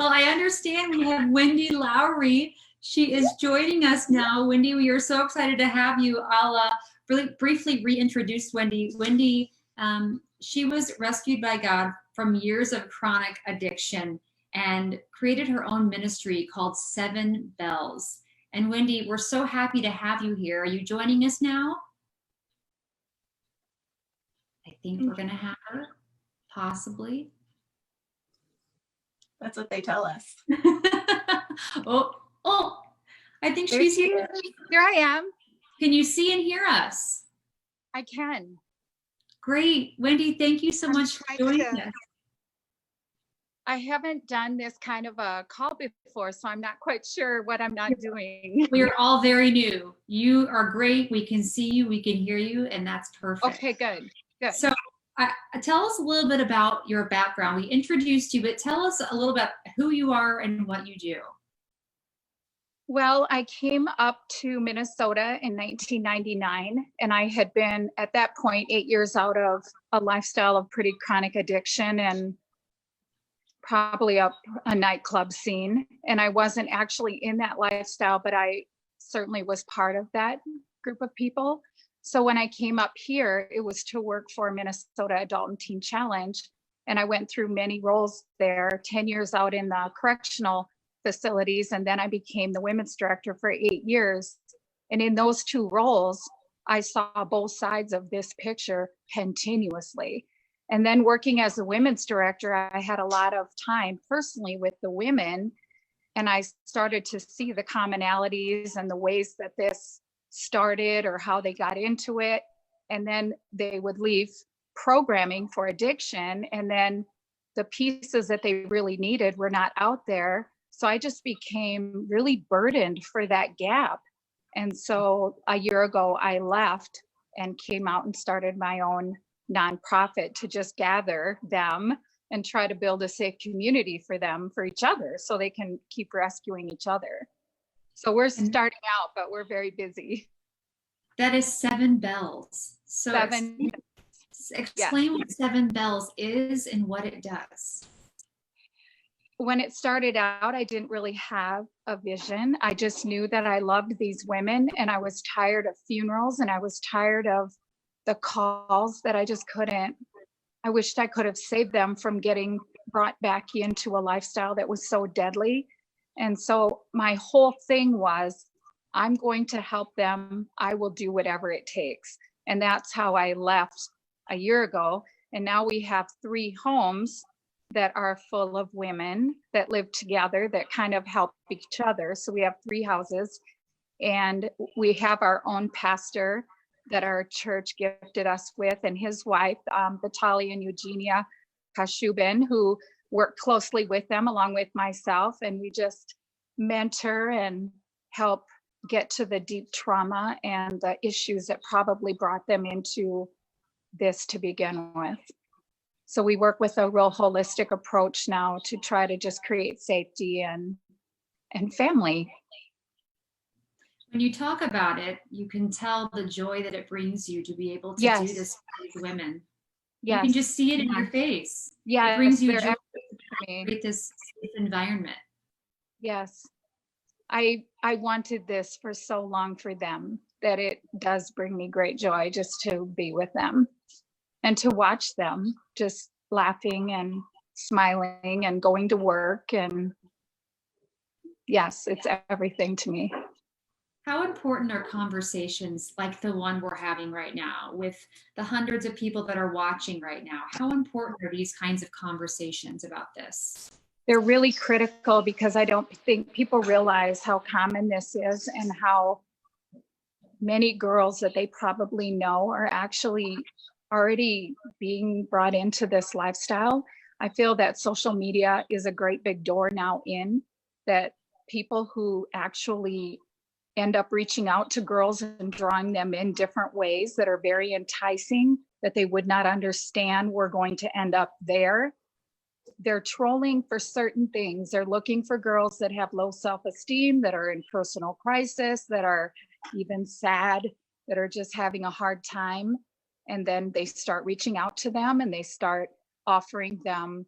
Well, I understand we have Wendy Lowry. She is joining us now. Wendy, we are so excited to have you. I'll really briefly reintroduce Wendy. Wendy, she was rescued by God from years of chronic addiction and created her own ministry called Seven Bells. And Wendy, we're so happy to have you here. Are you joining us now? I think we're going to have her, possibly. That's what they tell us. oh, I think she's here. Here I am. Can you see and hear us? I can. Great. Wendy, thank you so much for joining us. I haven't done this kind of a call before, so I'm not quite sure what I'm not doing. We are all very new. You are great. We can see you, we can hear you, and that's perfect. Okay, good. Good. So tell us a little bit about your background. We introduced you, but tell us a little bit who you are and what you do. Well, I came up to Minnesota in 1999, and I had been at that point 8 years out of a lifestyle of pretty chronic addiction and probably a nightclub scene. And I wasn't actually in that lifestyle, but I certainly was part of that group of people. So when I came up here, it was to work for Minnesota Adult and Teen Challenge. And I went through many roles there, 10 years out in the correctional facilities. And then I became the women's director for 8 years. And in those two roles, I saw both sides of this picture continuously. And then working as a women's director, I had a lot of time personally with the women. And I started to see the commonalities and the ways that this started or how they got into it. And then they would leave programming for addiction. And then the pieces that they really needed were not out there. So I just became really burdened for that gap. And so a year ago, I left and came out and started my own nonprofit to just gather them and try to build a safe community for them, for each other, so they can keep rescuing each other. So we're starting out, but we're very busy. That is Seven Bells. So explain what Seven Bells is and what it does. When it started out, I didn't really have a vision. I just knew that I loved these women, and I was tired of funerals, and I was tired of the calls that I just couldn't. I wished I could have saved them from getting brought back into a lifestyle that was so deadly. And so my whole thing was, I'm going to help them. I will do whatever it takes. And that's how I left a year ago. And now we have 3 homes that are full of women that live together that kind of help each other. So we have 3 houses, and we have our own pastor that our church gifted us with, and his wife, Vitaly and Eugenia Kashubin, who work closely with them along with myself. And we just mentor and help get to the deep trauma and the issues that probably brought them into this to begin with. So we work with a real holistic approach now to try to just create safety and family. When you talk about it, you can tell the joy that it brings you to be able to do this with women. Yes. You can just see it in your face. Yeah, it brings you joy to create this safe environment. Yes. I wanted this for so long for them that it does bring me great joy just to be with them and to watch them just laughing and smiling and going to work. And yes, it's everything to me. How important are conversations like the one we're having right now with the hundreds of people that are watching right now? How important are these kinds of conversations about this? They're really critical, because I don't think people realize how common this is and how many girls that they probably know are actually already being brought into this lifestyle. I feel that social media is a great big door now in that people who actually end up reaching out to girls and drawing them in different ways that are very enticing, that they would not understand were going to end up there. They're trolling for certain things. They're looking for girls that have low self-esteem, that are in personal crisis, that are even sad, that are just having a hard time. And then they start reaching out to them and they start offering them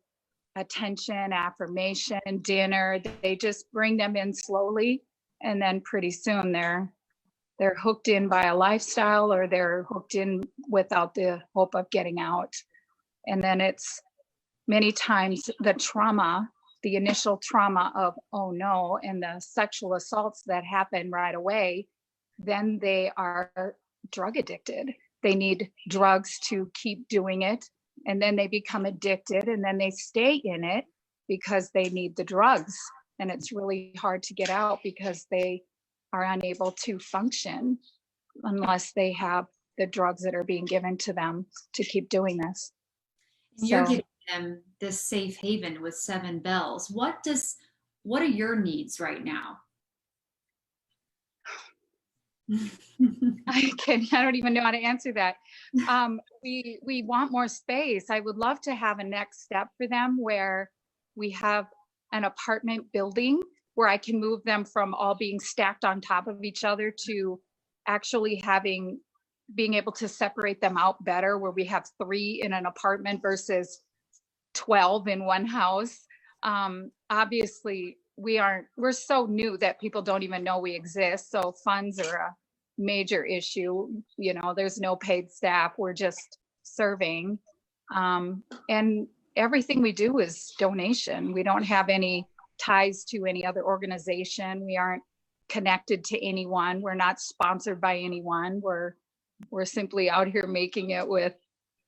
attention, affirmation, dinner. They just bring them in slowly, and then pretty soon they're hooked in by a lifestyle, or they're hooked in without the hope of getting out. And then it's many times the trauma, the initial trauma of, oh no, and the sexual assaults that happen right away, then they are drug addicted. They need drugs to keep doing it. And then they become addicted, and then they stay in it because they need the drugs. And it's really hard to get out because they are unable to function unless they have the drugs that are being given to them to keep doing this. You're giving them this safe haven with 7 Bells. What are your needs right now? I don't even know how to answer that. We want more space. I would love to have a next step for them where we have an apartment building where I can move them from all being stacked on top of each other to actually being able to separate them out better, where we have 3 in an apartment versus 12 in one house. Obviously we're so new that people don't even know we exist. So funds are a major issue. There's no paid staff. We're just serving. And everything we do is donation. We don't have any ties to any other organization. We aren't connected to anyone. We're not sponsored by anyone. We're simply out here making it with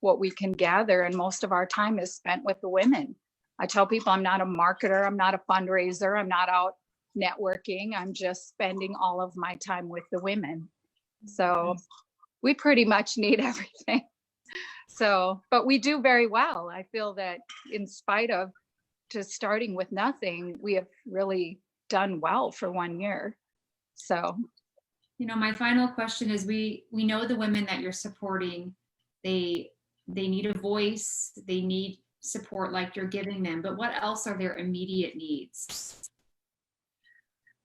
what we can gather. And most of our time is spent with the women. I tell people I'm not a marketer. I'm not a fundraiser. I'm not out networking. I'm just spending all of my time with the women. So we pretty much need everything. But we do very well. I feel that in spite of just starting with nothing, we have really done well for 1 year. So, my final question is, we know the women that you're supporting, they need a voice, they need support like you're giving them, but what else are their immediate needs?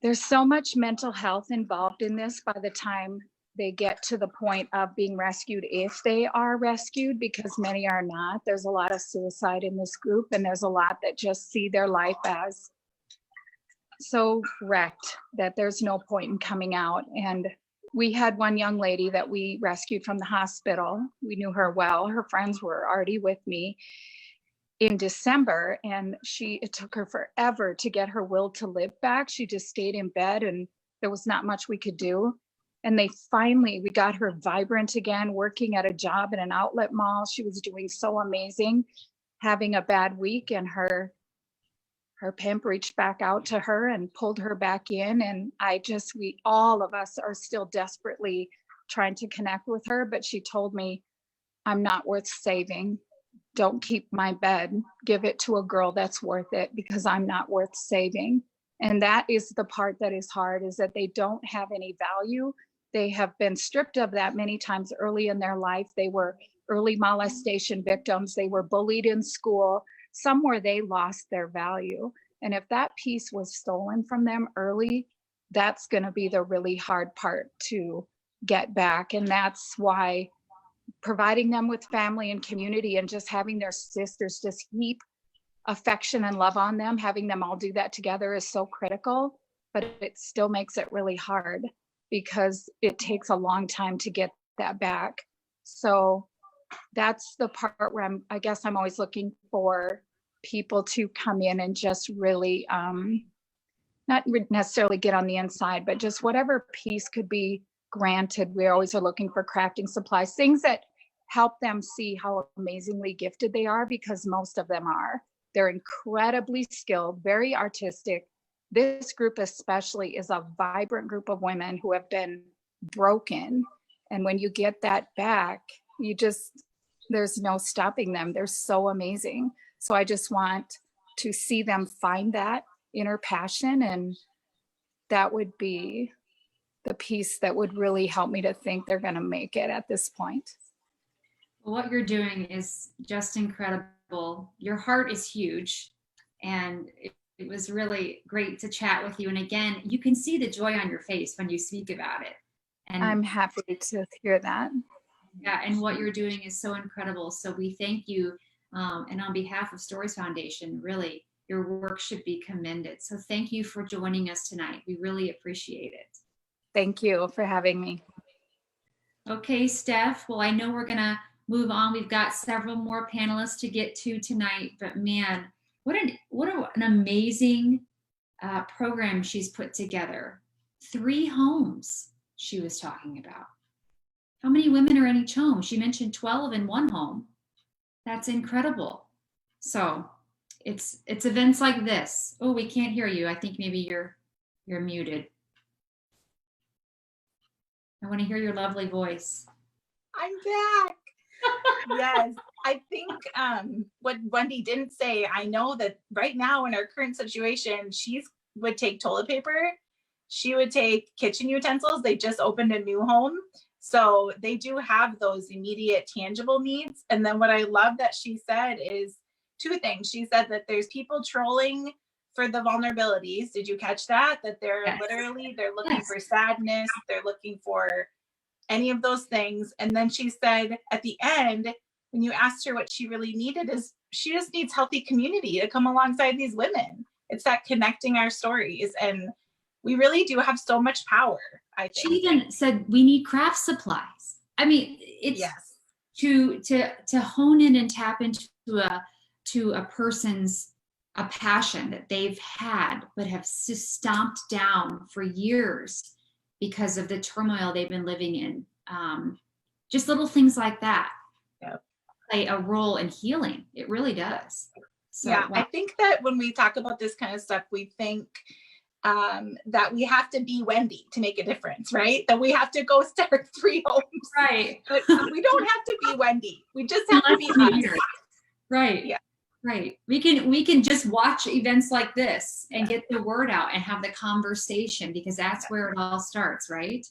There's so much mental health involved in this by the time they get to the point of being rescued, if they are rescued, because many are not. There's a lot of suicide in this group, and there's a lot that just see their life as so wrecked that there's no point in coming out. And we had one young lady that we rescued from the hospital. We knew her well. Her friends were already with me in December, and it took her forever to get her will to live back. She just stayed in bed, and there was not much we could do. And we got her vibrant again, working at a job at an outlet mall. She was doing so amazing, having a bad week, and her pimp reached back out to her and pulled her back in. And all of us are still desperately trying to connect with her, but she told me, I'm not worth saving. Don't keep my bed. Give it to a girl that's worth it, because I'm not worth saving. And that is the part that is hard, is that they don't have any value. They have been stripped of that many times early in their life. They were early molestation victims. They were bullied in school. Somewhere they lost their value. And if that piece was stolen from them early, that's going to be the really hard part to get back. And that's why providing them with family and community, and just having their sisters just heap affection and love on them, having them all do that together is so critical. But it still makes it really hard, because it takes a long time to get that back. So that's the part where I guess I'm always looking for people to come in and just really, not necessarily get on the inside, but just whatever piece could be granted. We always are looking for crafting supplies, things that help them see how amazingly gifted they are, because most of them are. They're incredibly skilled, very artistic. This group especially is a vibrant group of women who have been broken. And when you get that back, there's no stopping them. They're so amazing. So I just want to see them find that inner passion, and that would be the piece that would really help me to think they're going to make it at this point. What you're doing is just incredible. Your heart is huge, and it was really great to chat with you. And again, you can see the joy on your face when you speak about it. And I'm happy to hear that. Yeah, and what you're doing is so incredible. So we thank you And on behalf of Stories Foundation, really, your work should be commended. So thank you for joining us tonight. We really appreciate it. Thank you for having me. Okay, Steph. Well, I know we're going to move on. We've got several more panelists to get to tonight, but man, what an amazing program she's put together. 3 homes she was talking about. How many women are in each home? She mentioned 12 in one home. That's incredible. So it's events like this. Oh, we can't hear you. I think maybe you're muted. I want to hear your lovely voice. I'm back. Yes, I think what Wendy didn't say, I know that right now in our current situation, she would take toilet paper. She would take kitchen utensils. They just opened a new home. So they do have those immediate tangible needs. And then what I love that she said is 2 things. She said that there's people trolling for the vulnerabilities. Did you catch that? That they're Yes. literally, they're looking Yes. for sadness. They're looking for any of those things. And then she said at the end, when you asked her what she really needed, is she just needs healthy community to come alongside these women. It's that connecting our stories. And we really do have so much power, I think. She even said we need craft supplies. I mean, it's Yes. to hone in and tap into a person's a passion that they've had but have stomped down for years because of the turmoil they've been living in. Just little things like that play a role in healing. It really does. So, yeah, wow. I think that when we talk about this kind of stuff, we think that we have to be Wendy to make a difference, right? That we have to go start 3 homes. Right. But we don't have to be Wendy. We just have to be us. Right. Yeah. Right. We can just watch events like this and get the word out and have the conversation, because that's where it all starts, right?